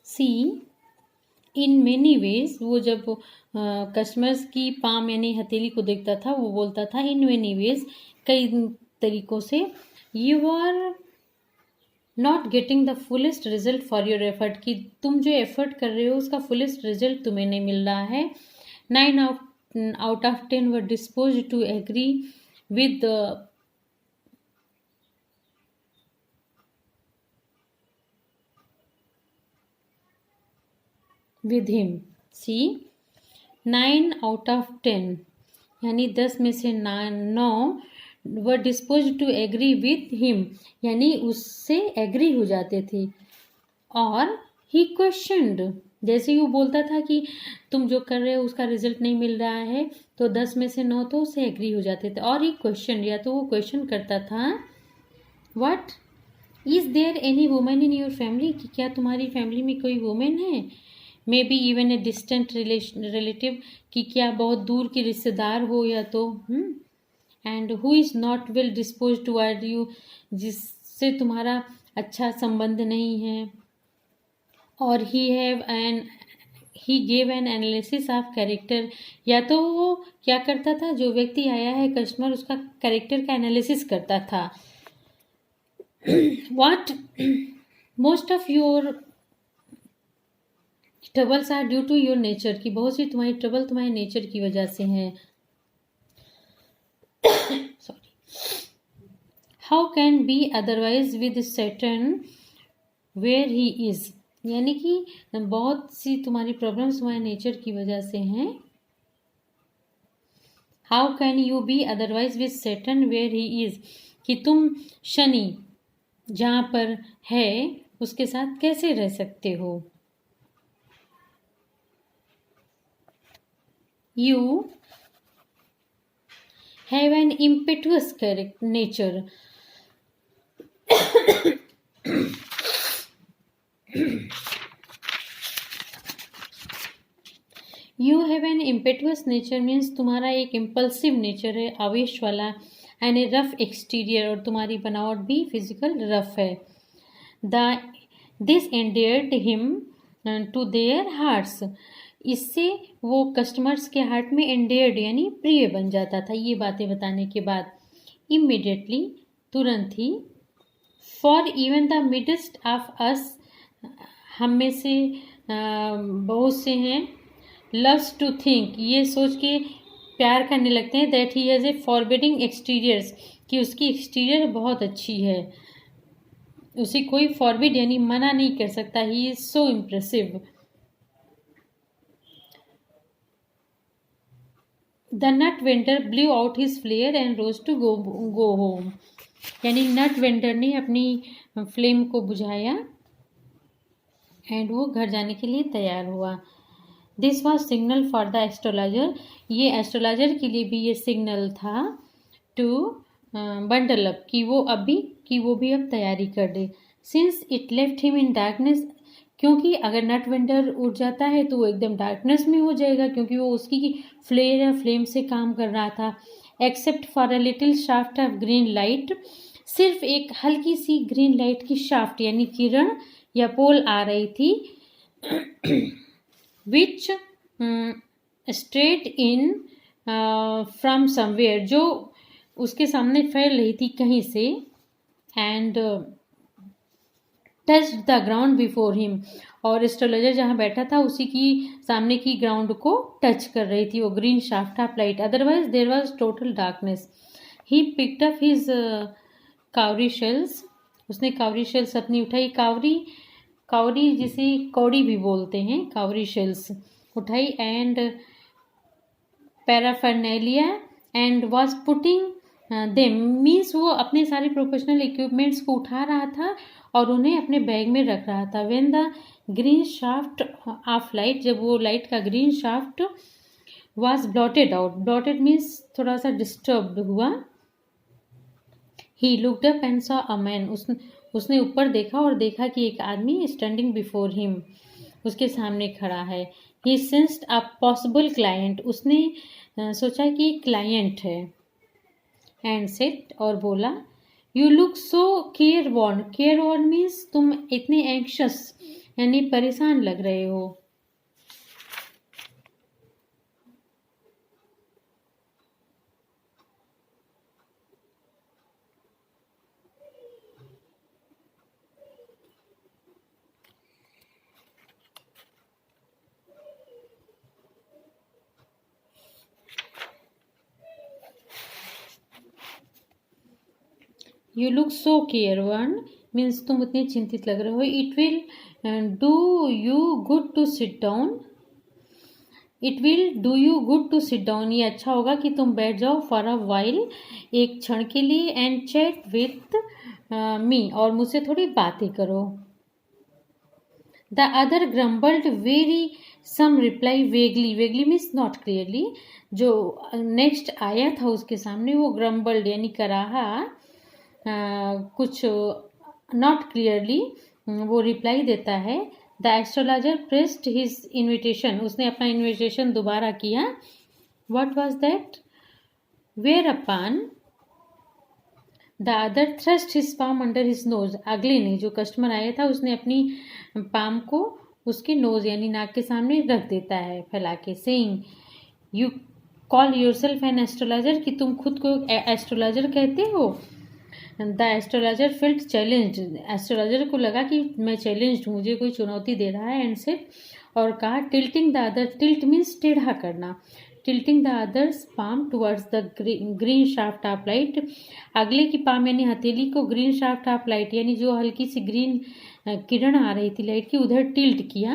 C in many ways, वो जब customers की पाम यानी हथेली को देखता था वो बोलता था इन मेनी वेज, कई तरीकों से, you are not getting the fullest result for your effort, कि तुम जो एफर्ट कर रहे हो उसका फुलेस्ट रिजल्ट तुम्हें नहीं मिल रहा है। 9 out of 10 were disposed to agree with him. See, 9 out of 10 यानी 10 में से 9 were disposed to agree with him, यानी उससे एग्री हो जाते थे। और ही क्वेश्चनड, जैसे ही वो बोलता था कि तुम जो कर रहे हो उसका रिजल्ट नहीं मिल रहा है, तो 10 में से 9 तो उससे एग्री हो जाते थे। और ही क्वेश्चन, या तो वो क्वेश्चन करता था what is there any women in your family, कि क्या तुम्हारी फैमिली में कोई वुमेन है, maybe even a distant relative, कि क्या बहुत दूर की रिश्तेदार हो या तो, and who is not well disposed toward you, जिससे तुम्हारा अच्छा संबंध नहीं है। और he gave an analysis of character, या तो वो क्या करता था, जो व्यक्ति आया है कस्टमर, उसका कैरेक्टर का एनालिसिस करता था। What most of your troubles are due to your nature, की बहुत सी तुम्हारी ट्रबल तुम्हारे नेचर की वजह से हैं। Sorry, how can be otherwise with Saturn where he is, यानी कि बहुत सी तुम्हारी प्रॉब्लम्स तुम्हारे नेचर की वजह से हैं। How can you be otherwise with Saturn where he is, कि तुम शनि जहाँ पर है उसके साथ कैसे रह सकते हो। You have an impetuous nature. You have an impetuous nature means तुम्हारा एक इम्पल्सिव नेचर है, आवेश वाला, एंड ए रफ एक्सटीरियर, और तुम्हारी बनावट भी फिजिकल रफ है। This endeared him to their hearts, इससे वो कस्टमर्स के हार्ट में एंडेयर्ड यानी प्रिय बन जाता था ये बातें बताने के बाद। इमीडिएटली, तुरंत ही, for even the midst of us, हम में से बहुत से हैं, लव्स टू थिंक, ये सोच के प्यार करने लगते हैं, that he has a forbidding exteriors, कि उसकी एक्सटीरियर बहुत अच्छी है, उसे कोई फॉरबिड यानी मना नहीं कर सकता। He is so impressive. The nut vendor blew out his flare and rose to go home, यानी नट वेंडर ने अपनी फ्लेम को बुझाया एंड वो घर जाने के लिए तैयार हुआ। This was signal for the astrologer, ये एस्ट्रोलॉजर के लिए भी ये सिग्नल था टू बंडल अप, कि वो भी अब तैयारी कर दे। Since it left him in darkness, क्योंकि अगर नट वेंडर उठ जाता है तो वो एकदम डार्कनेस में हो जाएगा, क्योंकि वो उसकी फ्लेयर या फ्लेम से काम कर रहा था। Except for a little shaft of green light, सिर्फ एक हल्की सी ग्रीन लाइट की शाफ्ट यानी किरण या पोल आ रही थी, विच स्ट्रेट इन फ्रॉम समवेयर, जो उसके सामने फैल रही थी कहीं से, and touch the ground before him, और एस्ट्रोलॉजर जहाँ बैठा था उसी की सामने की ग्राउंड को टच कर रही थी वो green shaft of light, otherwise there was total darkness. He picked up his cowrie shells, उसने कावरी शेल्स अपनी उठाई, कावरी जिसे कौड़ी भी बोलते हैं, कावरी शेल्स उठाई, and paraphernalia, and was putting them, means वो अपने सारे प्रोफेशनल इक्विपमेंट्स को उठा रहा था और उन्हें अपने बैग में रख रहा था। When the green shaft of light, जब वो लाइट का green shaft was blotted out, blotted means थोड़ा सा डिस्टर्ब्ड हुआ, he looked up and saw a man, उसने ऊपर देखा और देखा कि एक आदमी स्टैंडिंग बिफोर हिम, उसके सामने खड़ा है। He sensed a possible client, उसने सोचा कि क्लाइंट है, एंड सेड, और बोला, you look so careworn, careworn means तुम इतने एंक्शस यानी परेशान लग रहे हो। You look so careworn means तुम उतने चिंतित लग रहे हो। It will do you good to sit down. It will do you good to sit down, ये अच्छा होगा कि तुम बैठ जाओ फॉर अ वाइल, एक क्षण के लिए, एंड चैट विथ मी, और मुझसे थोड़ी बातें करो। The other grumbled very some reply vaguely, vaguely means not clearly. जो नेक्स्ट आया था उसके सामने वो ग्रम्बल्ड यानी कराहा कुछ नॉट क्लियरली वो रिप्लाई देता है। The astrologer pressed his invitation, उसने अपना इन्विटेशन दोबारा किया। What was that? Whereupon the other thrust his palm under his nose, अगले ने जो कस्टमर आया था उसने अपनी पाम को उसके नोज यानी नाक के सामने रख देता है फैला के। Saying you call yourself an astrologer, कि तुम खुद को एस्ट्रोलॉजर कहते हो। The astrologer felt challenge, astrologer को लगा कि मैं चैलेंज हूँ, मुझे कोई चुनौती दे रहा है। एंड से और कहा tilting the other, tilt means टेढ़ा करना, tilting the others palm towards the green shaft of light, अगले की पाम यानी हथेली को ग्रीन शाफ्ट ऑफ लाइट यानी जो हल्की सी ग्रीन किरण आ रही थी लाइट की उधर टिल्ट किया।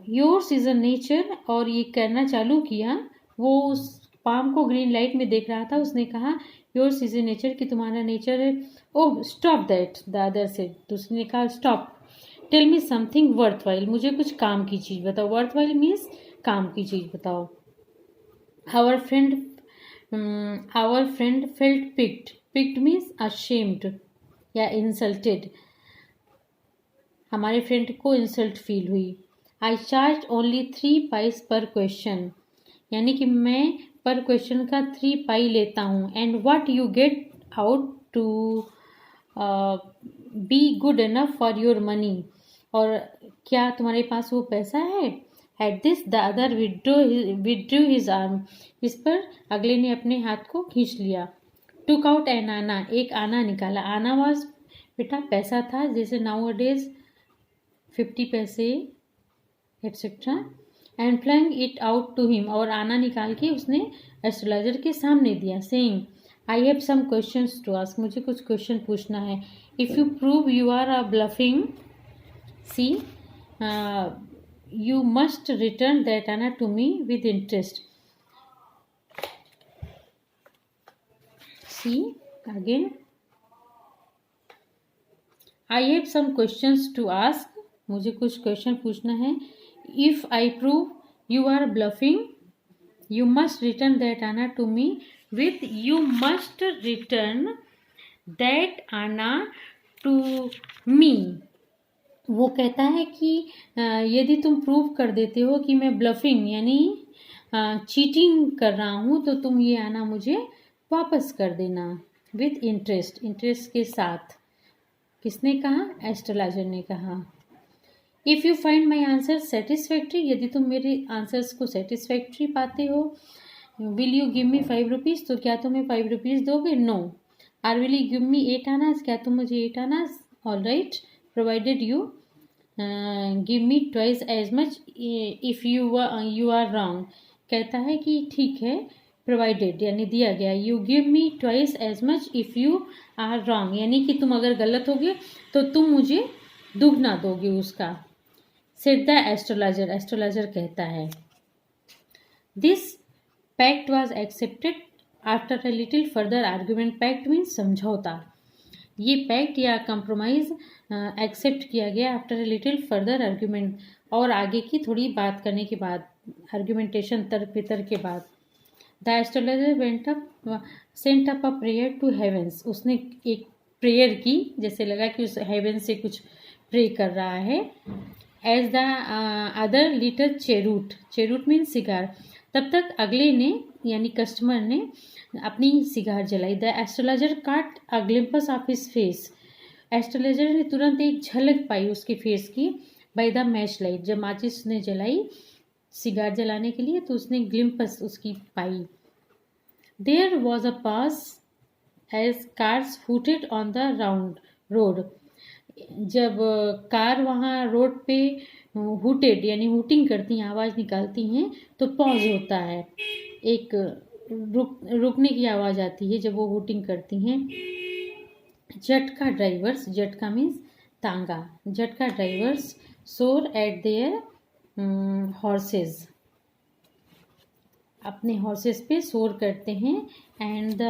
योर्स इज अ नेचर, और ये करना चालू किया। वो उस पाम को ग्रीन लाइट में देख रहा था, उसने कहा योर्स इज ए नेचर, कि तुम्हारा नेचर है। Oh stop that, the other said, दूसरे ने कहा stop. Tell me something worthwhile, मुझे कुछ काम की चीज़ बताओ। वर्थ वाइल मीन्स काम की चीज़ बताओ। Our friend felt piqued, piqued means ashamed या इंसल्टेड, हमारे फ्रेंड को इंसल्ट फील हुई। I charge only 3 pice per question, यानी कि मैं पर क्वेश्चन का 3 पाई लेता हूँ। And what you get out to be good enough for your money, और क्या तुम्हारे पास वो पैसा है। At this the other withdrew his arm, इस पर अगले ने अपने हाथ को खींच लिया। टुक आउट एन आना, एक आना निकाला। आना वाज बेटा पैसा था, जैसे नाउ डेज 50 पैसे etcetera. And flung it out to him, और आना निकाल के उसने एस्ट्रोलॉजर के सामने दिया। Saying I have some questions to ask, मुझे कुछ क्वेश्चन पूछना है। If you prove you are a bluffing, see you must return that Anna to me with interest. See again. I have some questions to ask. मुझे कुछ question पूछना है। If I prove you are bluffing, you must return that Anna to me with, you must return that Anna to me. वो कहता है कि यदि तुम प्रूव कर देते हो कि मैं ब्लफिंग यानी चीटिंग कर रहा हूँ, तो तुम ये आना मुझे वापस कर देना विथ इंटरेस्ट, इंटरेस्ट के साथ। किसने कहा? एस्ट्रोलॉजर ने कहा। If you find my answer satisfactory, यदि तुम मेरे आंसर्स को सेटिस्फैक्ट्री पाते हो। Will you give me 5 rupees, तो क्या तुम्हें 5 रुपीज़ दोगे? No. Or will you give me 8 annas, क्या तुम मुझे 8 annas? All right, provided you give me twice as much if you are wrong. कहता है कि ठीक है, प्रोवाइडेड यानी दिया गया, you give me twice as much if you are wrong, यानी कि तुम अगर गलत होगे तो तुम मुझे दुगना दोगे उसका। सेड द एस्ट्रोलॉजर, एस्ट्रोलॉजर कहता है। This pact was accepted after a little further argument. Pact means समझौता। ये पैक्ट या कंप्रोमाइज एक्सेप्ट किया गया after a little further argument, और आगे की थोड़ी बात करने के बाद, आर्ग्यूमेंटेशन तर्क वितर्क के बाद। The astrologer went up sent up a prayer to heavens, उसने एक प्रेयर की, जैसे लगा कि उस हेवन से कुछ प्रे कर रहा है। As the other lit a cheroot, cheroot means cigar, तब तक अगले ने यानी कस्टमर ने अपनी सिगार जलाई। द एस्ट्रोलॉजर काट अ ग्लिम्पस ऑफ हिज फेस, एस्ट्रोलॉजर ने तुरंत एक झलक पाई उसके फेस की बाय द मैच लाइट। जब माचिस ने जलाई सिगार जलाने के लिए तो उसने ग्लिम्पस उसकी पाई। There was a pause as cars hooted on the round road. जब कार वहाँ रोड पे हुटेड यानी हुटिंग करती हैं, आवाज़ निकालती हैं, तो पॉज होता है, एक रुकने की आवाज़ आती है जब वो हुटिंग करती हैं। झटका ड्राइवर्स, झटका मीन्स तांगा, jutka drivers swore at their horses, अपने हॉर्सेस पे सोर करते हैं। And the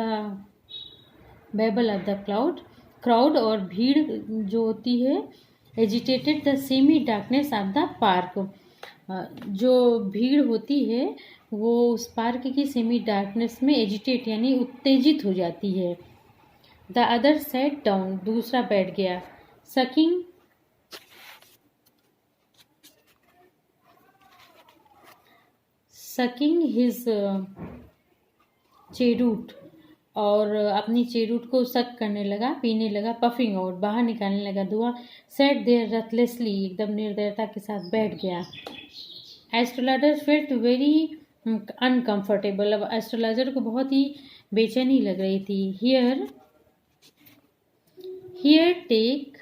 babel of the crowd और भीड़ जो होती है, agitated the semi darkness of the park, जो भीड़ होती है वो उस पार्क की सेमी डार्कनेस में एजिटेट यानी उत्तेजित हो जाती है। द अदर सैट डाउन, दूसरा बैठ गया। सकिंग हिज चेरूट, और अपनी चेरूट को सक करने लगा, पीने लगा। पफिंग आउट, बाहर निकालने लगा धुआं। सेट देयर रथलेसली, एकदम निर्दयता के साथ बैठ गया। एस्ट्रोलॉजर फेल्ट वेरी अनकंफर्टेबल, अब एस्ट्रोलॉजर को बहुत ही बेचैनी लग रही थी। Here take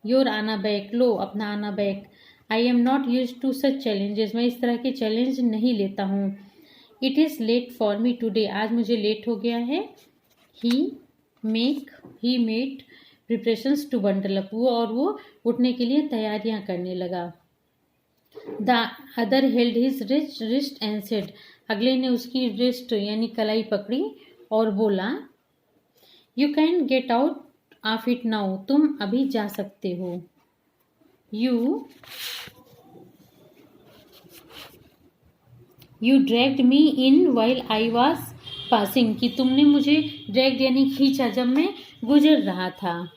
your anna back, लो अपना anna back. I am not used to such challenges, मैं इस तरह के चैलेंज नहीं लेता हूँ। It is late for me today, आज मुझे लेट हो गया है। He made preparations to bundle up, वो उठने के लिए तैयारियां करने लगा। The other held his wrist and said, अगले ने उसकी रिस्ट यानी कलाई पकड़ी और बोला, you can get out of it now, तुम अभी जा सकते हो। You dragged me in while I was passing, कि तुमने मुझे ड्रैग्ड यानी खींचा जब मैं गुजर रहा था।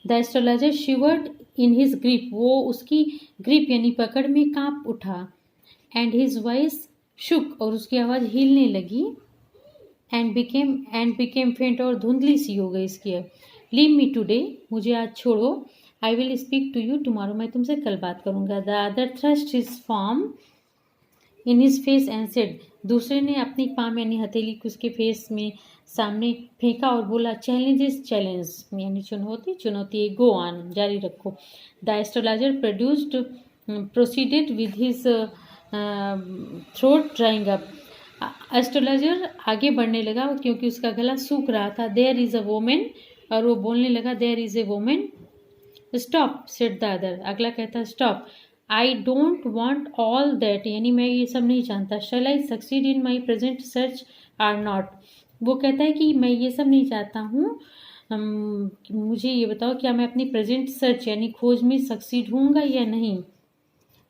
The astrologer शिवर्ड in his grip, वो उसकी ग्रिप यानी पकड़ में कांप उठा। एंड हिज वॉइस शुक, और उसकी आवाज़ हिलने लगी। एंड बिकेम फेंट, और धुंधली सी हो गई इसकी। लीव मी टुडे, मुझे आज छोड़ो। I will speak to you tomorrow, मैं तुमसे कल बात करूंगा। The other thrust his form in his face and said, दूसरे ने अपनी पाम यानी हथेली को उसके फेस में सामने फेंका और बोला, चैलेंज इज चैलेंज, यानी चुनौती है, गो ऑन, जारी रखो। The astrologer proceeded with his throat drawing up, astrologer आगे बढ़ने लगा क्योंकि उसका गला सूख रहा था। देयर इज अ वोमेन, और वो बोलने लगा, there is a women. Stop said the other, अगला कहता stop. I don't want all that, यानी मैं ये सब नहीं चाहता। Shall I succeed in my present search or not, वो कहता है कि मैं ये सब नहीं चाहता हूँ। मुझे ये बताओ, क्या मैं अपनी प्रेजेंट सर्च यानी खोज में सक्सीड होऊंगा या नहीं।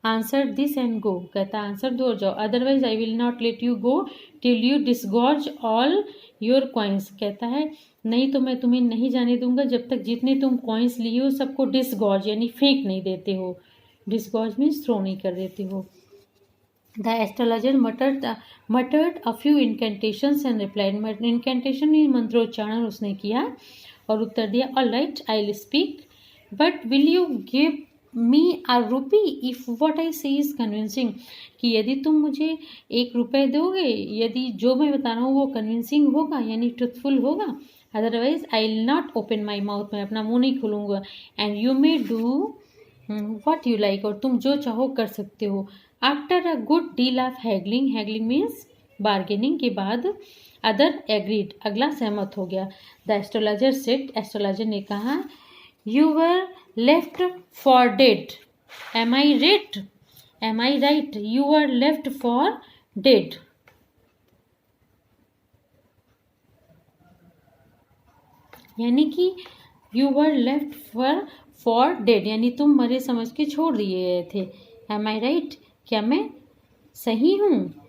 आंसर दिस एंड गो, कहता आंसर दो और जाओ। Otherwise I will not let you go till you disgorge all your coins, कहता है नहीं तो मैं तुम्हें नहीं जाने दूंगा जब तक जितने तुम कॉइन्स लिए हो सबको डिसगॉर्ज यानी फेंक नहीं देते हो। डिसगॉर्ज मीन्स थ्रो नहीं कर देते हो। The astrologer muttered a few incantations and replied, incantation मंत्रोच्चारण उसने किया और उत्तर दिया, all right I will speak, but will you give me a rupee if what I से इज कन्विंसिंग, कि यदि तुम मुझे 1 रुपये दोगे यदि जो मैं बता रहा हूँ वो कन्विंसिंग होगा यानी ट्रुथफुल होगा। Otherwise I will not open my mouth, मैं अपना मुंह नहीं खोलूँगा। And you may do what you like, और तुम जो चाहो कर सकते हो। After a good deal of haggling, haggling means bargaining के बाद, अदर एग्रीड, अगला सहमत हो गया। द एस्ट्रोलॉजर सेड, एस्ट्रोलॉजर ने कहा, you were left for dead, am I right, you were left for dead. यानी कि you were left for dead यानी तुम मरे समझ के छोड़ दिए गए थे। एम आई राइट, क्या मैं सही हूँ।